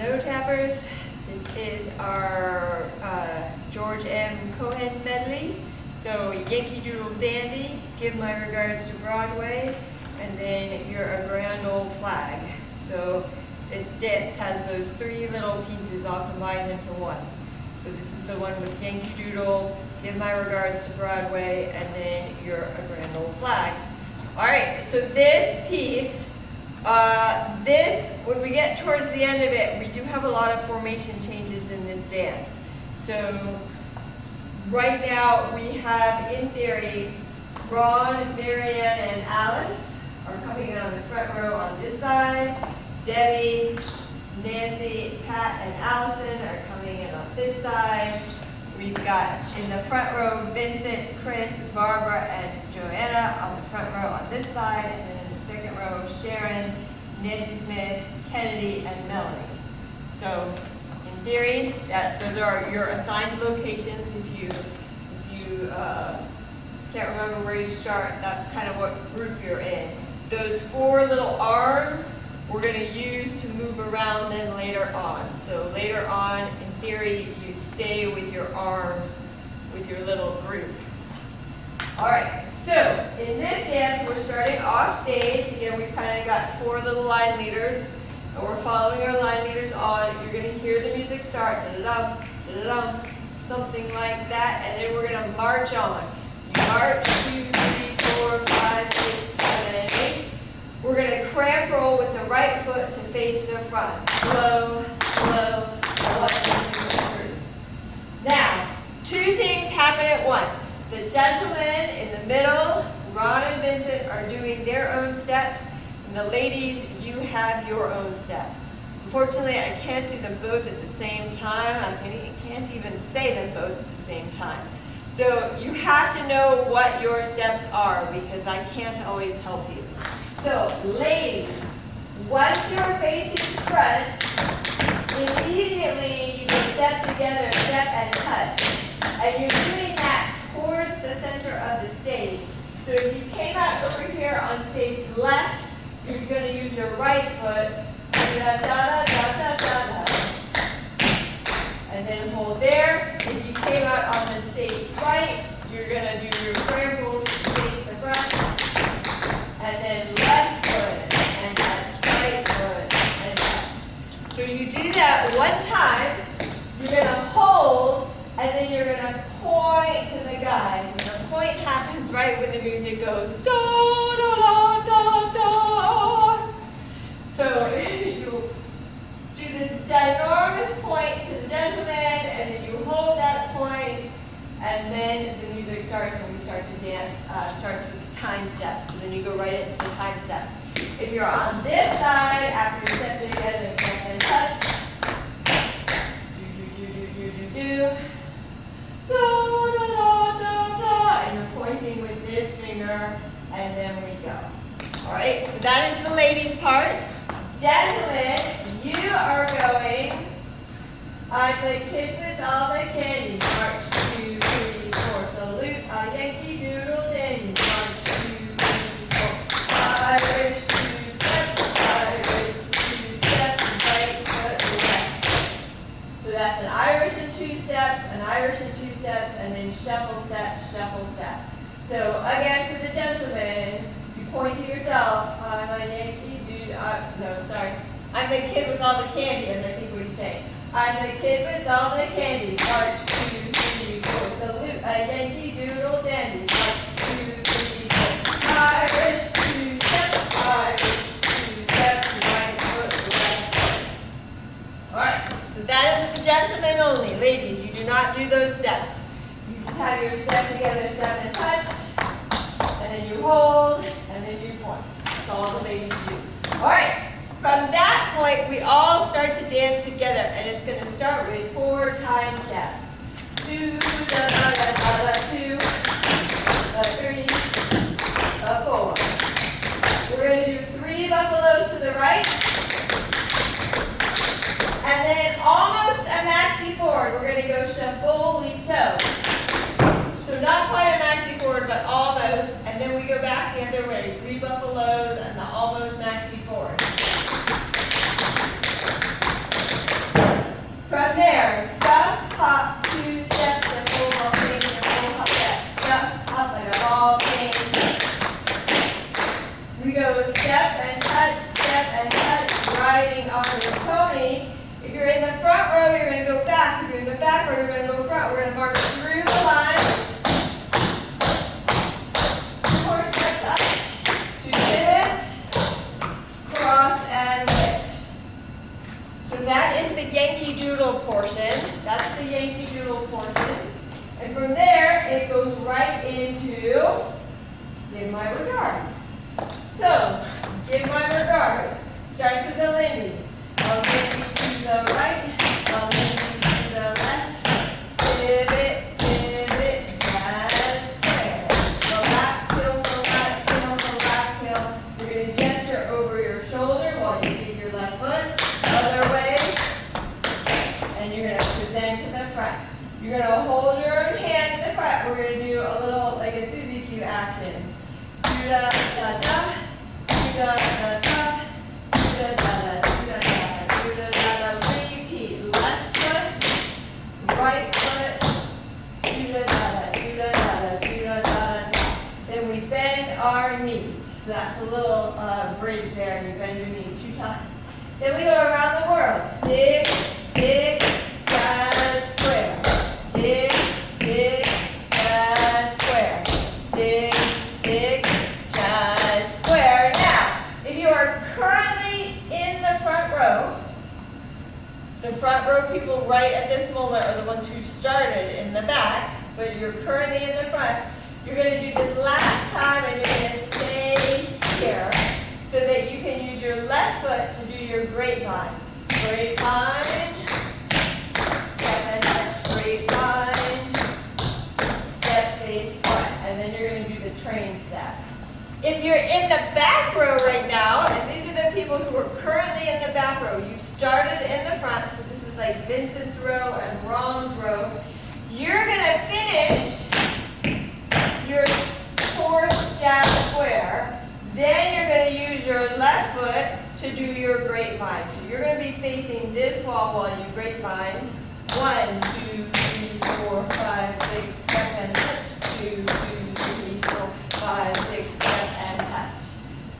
Hello tappers, this is our George M. Cohan medley. So Yankee Doodle Dandy, Give My Regards to Broadway, and then You're a Grand Old Flag. So this dance has those three little pieces all combined into one. So this is the one with Yankee Doodle, Give My Regards to Broadway, and then You're a Grand Old Flag. Alright, so this piece, when we get towards the end of it, we do have a lot of formation changes in this dance. So right now we have, in theory, Ron, Marianne, and Alice are coming in on the front row on this side. Debbie, Nancy, Pat, and Allison are coming in on this side. We've got in the front row Vincent, Chris, Barbara, and Joanna on the front row on this side, and then in the second row Sharon, Nancy Smith, Kennedy, and Melanie. So in theory, those are your assigned locations. If you can't remember where you start, that's kind of what group you're in. Those four little arms we're going to use to move around then later on. So later on, in theory, you stay with your arm, with your little group. Alright, so in this dance, we're starting off stage. Again, we've kind of got four little line leaders, and we're following our line leaders on. You're going to hear the music start, da-da-dum, da-da-dum, something like that, and then we're going to march on. You march, 2, 3, 4, 5, 6, 7, 8. We're going to cramp roll with the right foot to face the front. Slow, slow, 1, 2, 3. Now, two things happen at once. The gentlemen in the middle, Ron and Vincent, are doing their own steps, and the ladies, you have your own steps. Unfortunately, I can't do them both at the same time. I can't even say them both at the same time. So you have to know what your steps are, because I can't always help you. So, ladies, once you're facing front, immediately you can step together, step and touch. And you're doing that towards the center of the stage. So if you came out over here on stage left, you're going to use your right foot, da da da da da da, and then hold there. If you came out on the stage right, you're going to do your cramp roll to face the front, and then left foot and touch, right foot and touch. So you do that one time, you're going to hold, and then you're going to point to the guys. And the point happens right when the music goes da da da da da. So you do this ginormous point to the gentleman, and then you hold that point, and then the music starts, and we start to dance. Starts with time steps. So then you go right into the time steps. If you're on this side, after you step together, step and touch. Do. Da, da, da, da, da, and you're pointing with this finger, and then we go. All right, so that is the ladies' part. Gentlemen, you are going, I'm the kid with all the candy. March, 2, 3, 4. Salute a Yankee Doodle Dandy. March, 2, 3, 4. Irish 2 steps, Irish 2 steps, right foot left. So that's an Irish and 2 steps, an Irish and 2 steps, and then shuffle step, shuffle step. So again, for the gentleman, you point to yourself. I'm a Yankee dude. No, sorry. I'm the kid with all the candy, as I think what he's saying. I'm the kid with all the candy. March, 2, 3, 4. Salute a Yankee Doodle Dandy. March, 2, 3, 4. Irish 2 steps, Irish 2 steps, right foot left. All right. So that is the gentlemen only. Ladies, you do not do those steps. You just have your step together, step and touch, and then you hold, and then you point. That's all the ladies do. All right. From that point, we all start to dance together, and it's going to start with 4 time steps. 2, da da da da da, 2, 3, 4. We're going to do 3 buffaloes to the right. And then almost a maxi forward. We're going to go shuffle, leap, toe. So not quite a maxi forward, but almost. And then we go back the other way. 3 buffaloes and the almost maxi forward. riding on your pony. If you're in the front row, you're going to go back. If you're in the back row, you're going to go front. We're going to march through the lines. 2 horse-step touch. 2 pivots. Cross and lift. So that is the Yankee Doodle portion. That's the Yankee Doodle portion. And from there, it goes right into give my regards. So, give my regards. Starts with a Lindy. I'll give you to the right. I'll give you to the left. Pivot, pivot, jazz, square. Go back, heel, go back, heel, go back, heel. You're going to gesture over your shoulder while you take your left foot. Other way. And you're going to present to the front. You're going to hold your own hand in the front. We're going to do a little, like a Suzy Q action. Da da da, da da da, da da da, da da da. Repeat. Left foot, right foot. Da da da, da da da, da da. Then we bend our knees. So that's a little bridge there. You bend your knees 2 times. Then we go around the world. Dig, dig, jazz, square. Dig, dig, jazz, square. Dig, dig, jazz, square. Now, if you are currently in the front row people right at this moment are the ones who started in the back, but you're currently in the front. You're going to do this last time and you're going to stay here so that you can use your left foot to do your grapevine. Grapevine. Step and touch, grapevine, step, face, front, and then you're going to do the train step. If you're in the back row right now, and these are the people who are currently in the back row, you started in the front, so this is like Vincent's row and Ron's row, you're going to finish your 4th jazz square, then you're going to use your left foot to do your grapevine. So you're going to be facing this wall while you grapevine. 1, 2, 3, 4, 5, 6, 7, touch. 2, 2, 3, 4, 5, 6, 7, and touch.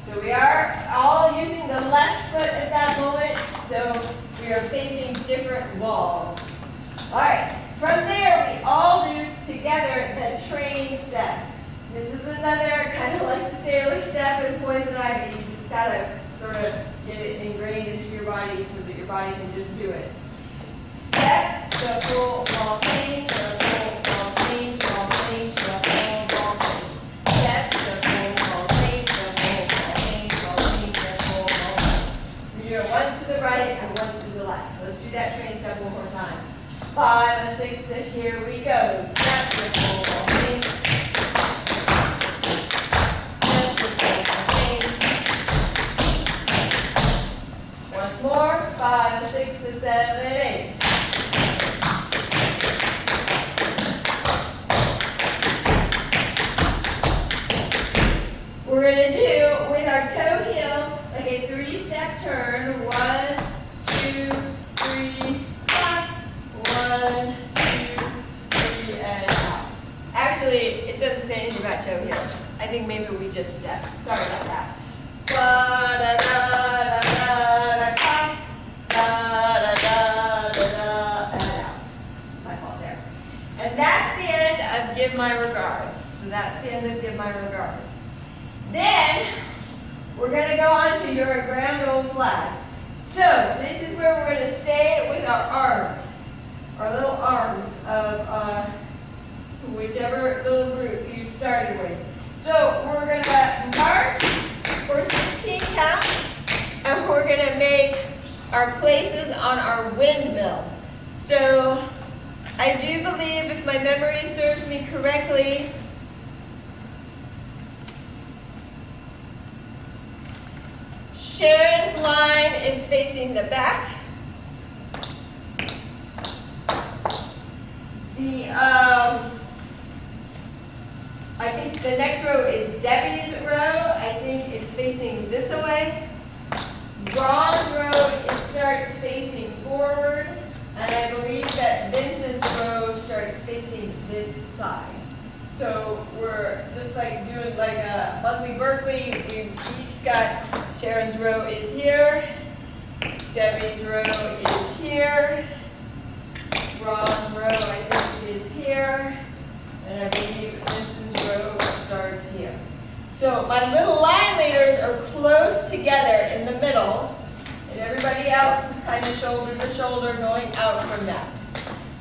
So we are all using the left foot at that moment, so we are facing different walls. All right, from there we all do together the train step. This is another kind of like the sailor step in Poison Ivy. You just gotta sort of get it ingrained into your body so that your body can just do it. Step, shuffle, ball change, shuffle, ball change, ball change, shuffle, ball change. Step, shuffle, ball change, shuffle, ball change, ball change, shuffle, ball change. We do it once to the right and once to the left. Let's do that train step one more time. 5 and 6, and here we go. Step, shuffle, ball change. Step, shuffle, ball change. Once more. 5 and 6 and 7 and 8. We're going to do, with our toe heels, like a 3-step turn. 1, 2, 3, up. 1, 2, 3, and out. Actually, it doesn't say anything about toe heels. I think maybe we just step. Sorry about that. Da da da da da da da da da da da and out. My fault there. And that's the end of Give My Regards. So that's the end of Give My Regards. Then, we're going to go on to your grand old flag. So, this is where we're going to stay with our arms. Our little arms of whichever little group you started with. So, we're going to march for 16 counts, and we're going to make our places on our windmill. So, I do believe, if my memory serves me correctly, Sharon's line is facing the back. I think the next row is Debbie's row. I think it's facing this way. Ron's row starts facing forward. And I believe that Vincent's row starts facing this side. So we're just like doing like a Busby Berkeley. We each got Sharon's row is here. Debbie's row is here. Ron's row, I think, is here. And I believe Vincent's row starts here. So my little line leaders are close together in the middle, and everybody else is kind of shoulder to shoulder going out from them.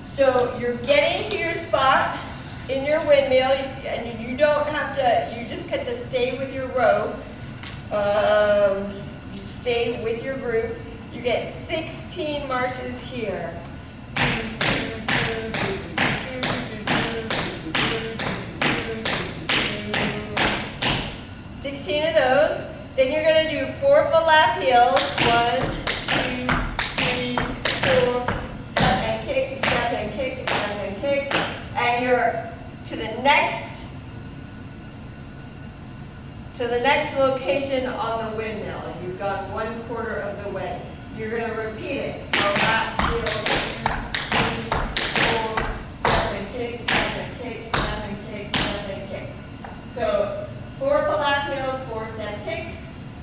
So you're getting to your spot in your windmill, and you don't have to, you just get to stay with your row. You stay with your group. You get 16 marches here. 16 of those. Then you're going to do 4 full lap heels. 1, 2, 3, 4. Step and kick, step and kick, step and kick. And you're to the next location on the windmill. You've gone 1/4 of the way. You're going to repeat it. Full lap heel, 2, 3, 4. Step and kick, step and kick, step and kick, step and kick. So 4 full lap heels, 4 step kicks.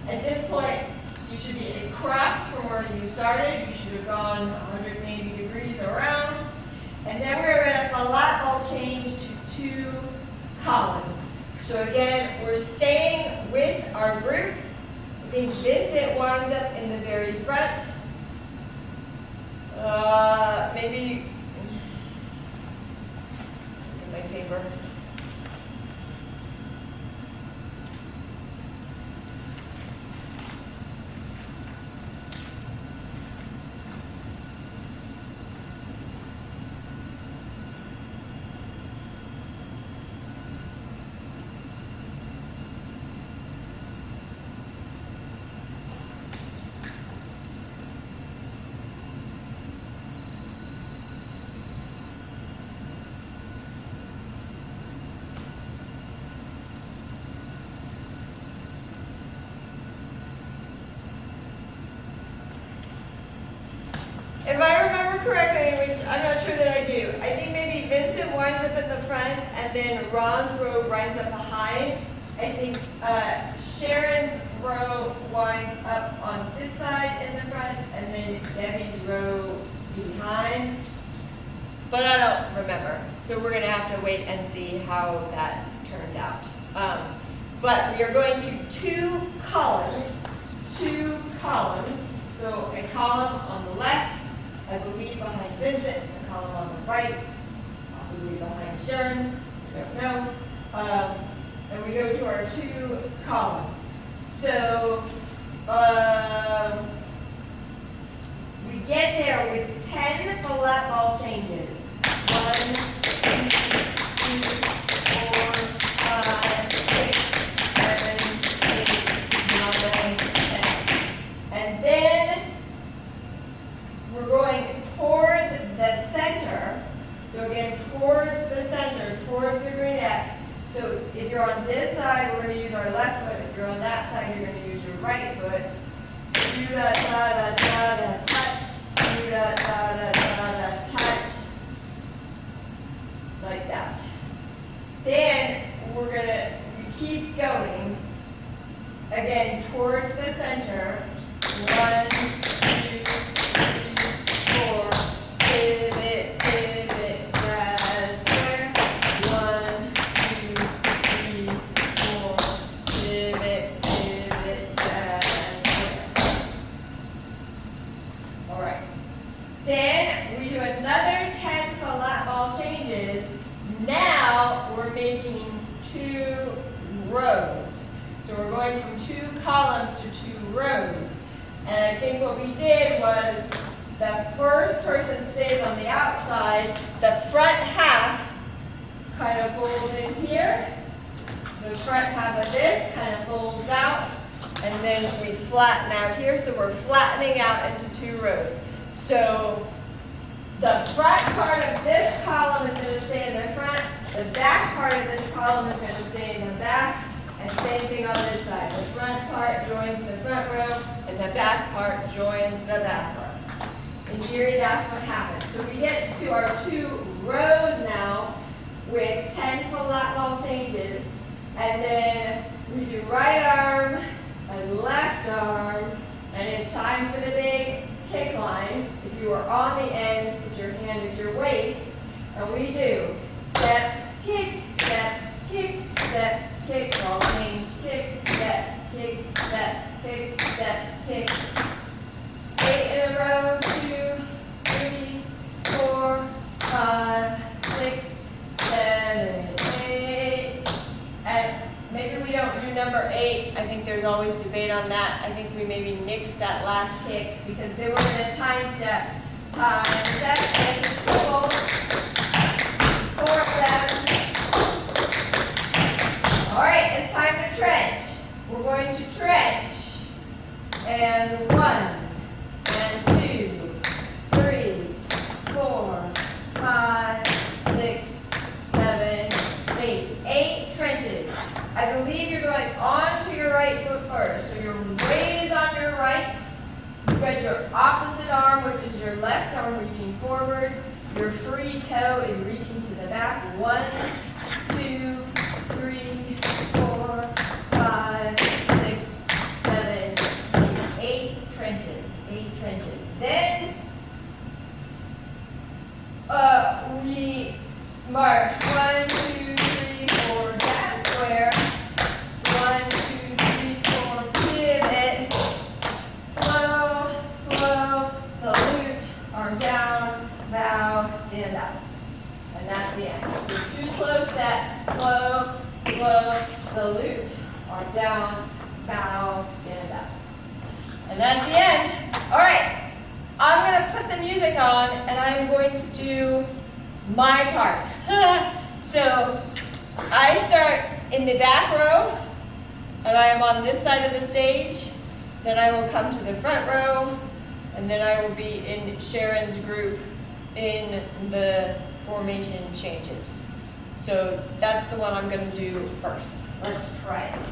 At this point, you should be across from where you started. You should have gone 180 degrees around. And then we're going to lap ball change to 2 columns. So again, we're staying with our group. I think Vincent winds up in the very front. Maybe, look at my paper. If I remember correctly, which I'm not sure that I do, I think maybe Vincent winds up in the front and then Ron's row winds up behind. I think Sharon's row winds up on this side in the front and then Debbie's row behind. But I don't remember. So we're going to have to wait and see how that turns out. But we are going to 2 columns. 2 columns. So a column on the left, I believe behind Vincent, a column on the right, possibly behind Sharon, I don't know. And we go to our 2 columns. So we get there with 10 full lap ball changes. 1, 2, 4, 5, 6, 7, 8, 9, 10. And then we're going towards the center. So again, towards the center, towards the green X. So if you're on this side, we're going to use our left foot. If you're on that side, you're going to use your right foot. Do-da-da-da-da-da, touch. Do-da-da-da-da-da, touch. Like that. Then we're going to keep going. Again, towards the center. 1, 2, 3, 4. Pivot, pivot, grab, square. 1, 2, 3, 4. Pivot, pivot, grab, square. All right. Then we do another 10 full lap ball changes. Now we're making 2 rows. So we're going from 2 columns to 2 rows. And I think what we did was the first person stays on the outside, the front half kind of folds in here, the front half of this kind of folds out, and then we flatten out here, so we're flattening out into 2 rows. So the front part of this column is going to stay in the front, the back part of this column is going to stay in the back, and same thing on this side. The front part joins the front row, and the back part joins the back part. In theory, that's what happens. So we get to our 2 rows now with 10 full lap ball changes, and then we do right arm and left arm, and it's time for the big kick line. If you are on the end, put your hand at your waist, and we do step, kick, step, kick, ball change, kick, step, kick, kick. 8 in a row, 2, 3, 4, 5, 6, 7, 8. And maybe we don't do number 8. I think there's always debate on that. I think we maybe nix that last kick because they were in a time step. Time step, and it's a triple. 4, 7. All right, it's time to trench. We're going to trench. And 1, and 2, 3, 4, 5, 6, 7, 8. 8 trenches. I believe you're going on to your right foot first. So your weight is on your right. You've got your opposite arm, which is your left arm, reaching forward. Your free toe is reaching to the back. 1, 2, 3, 4, 5, 6, 7, 8. 8 trenches. 8 trenches. Then we march 1, 2, 3, 4, down square. 1, 2, 3, 4, pivot. Slow, slow, salute, arm down, bow, stand up. And that's the end. So 2 slow steps, slow, slow, salute, arm down, bow, stand up. And that's the end. All right. I'm going to put the music on, and I'm going to do my part. So I start in the back row, and I am on this side of the stage. Then I will come to the front row, and then I will be in Sharon's group in the formation changes. So that's the one I'm going to do first. Let's try it.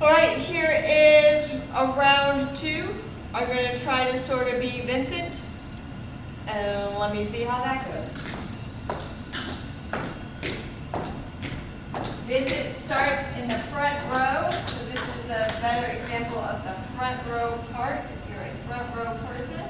All right, here is a round 2. I'm going to try to sort of be Vincent. And let me see how that goes. Vincent starts in the front row. So this is a better example of the front row part if you're a front row person.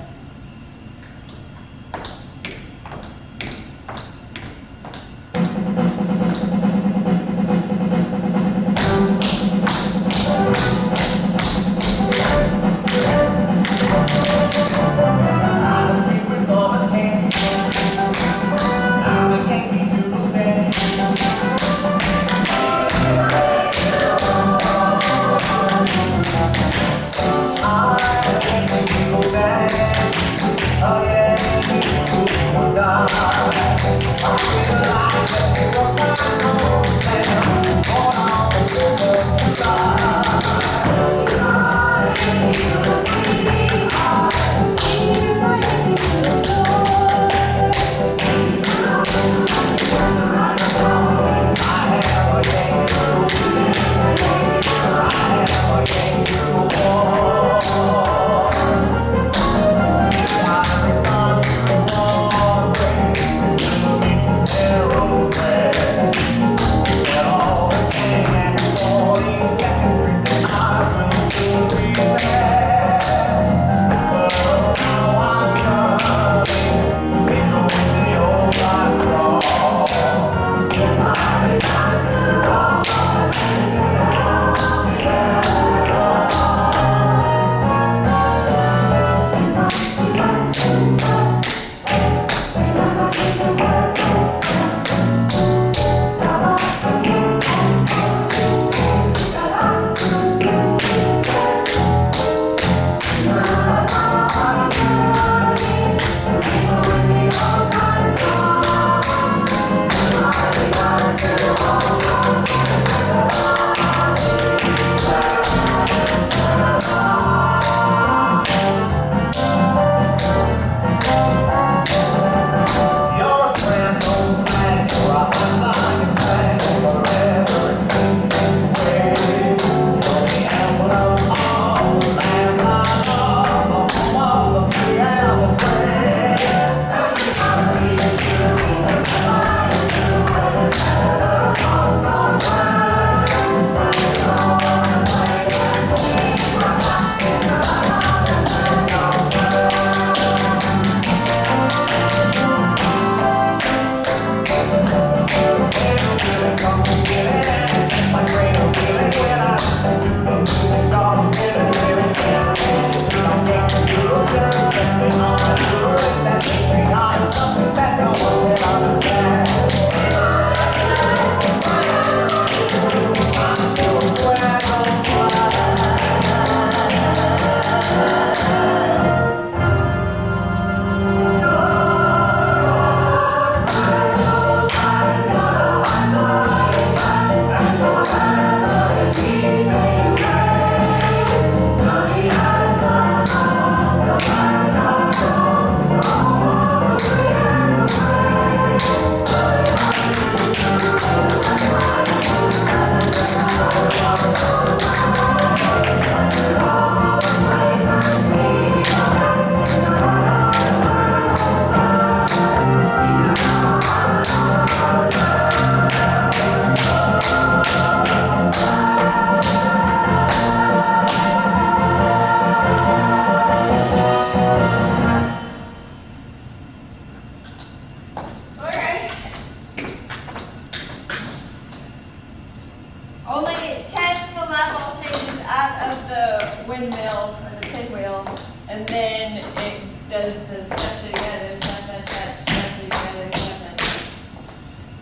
windmill or the pinwheel, and then it does the step together, step, step together, step.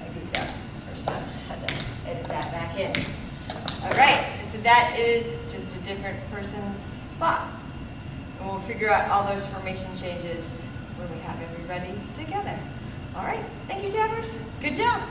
I goofed out the first time. I had to edit that back in. All right, so that is just a different person's spot. And we'll figure out all those formation changes when we have everybody together. All right, thank you, Jabbers. Good job.